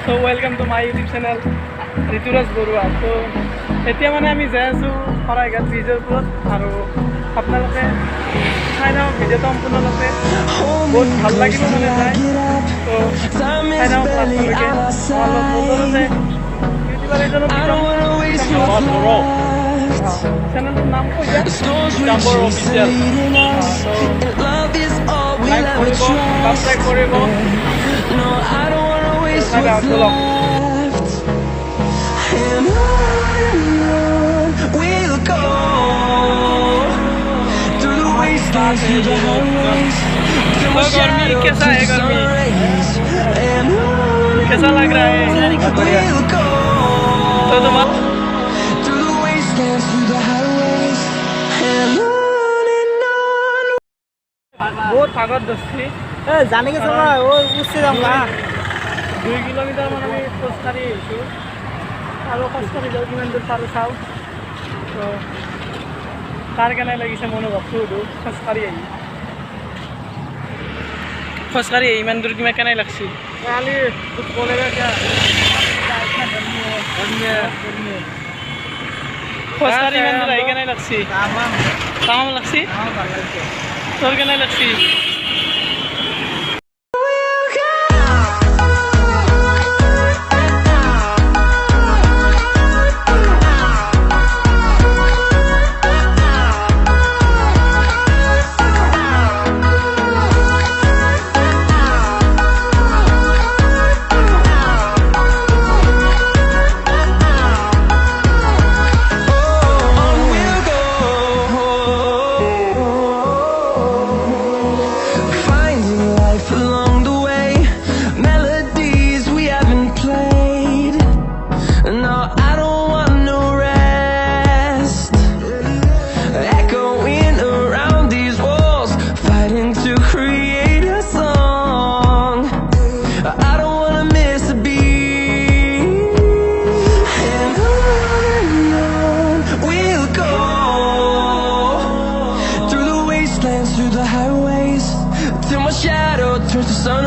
So welcome to my YouTube channel, Rituraj Baruah. So এতিয়া মানে আমি যাই আছোঁ শৰাইঘাট ব্ৰিজৰ ওপৰত আৰু আপোনালোকে চাই নাও ভিডিঅ'টো সম্পূৰ্ণৰূপে বহুত ভাল লাগিব মানে চাই। তো চাই নাও লাষ্টলৈকে। আমাৰ লগত বন্ধু আছে ইউটিউবাৰ এজনৰ চেনেলটোৰ নাম কৈ দিয়া জাম্বৰ অফিচিয়েল। লাইক কৰিব, সাবস্ক্ৰাইব কৰিব। চাই নাও চলক। गर्मी कैसा है? गर्मी कैसा लग रहा है? तो तुम्हारा बहुत भागत दस्ती जाने के समय वो उससे जाऊँगा 2 किलोमीटर मान আমি খোজকাঢ়ি আহিছোঁ আৰু খোজকাঢ়ি যাওঁ কিমান দূৰ পাৰোঁ চাওঁ। তো কাৰ কেনে লাগিছে মনোভাৱটো সুধোঁ খোজকাঢ়ি আহি ইমান দূৰ কিমান কেনে লাগছে? কালি খোজকাঢ়ি ইমান দূৰ আহি কেনে লাগছে? তামাম লাগছে? তোৰ কেনে লাগছে? Through the highways till my shadow turns to sun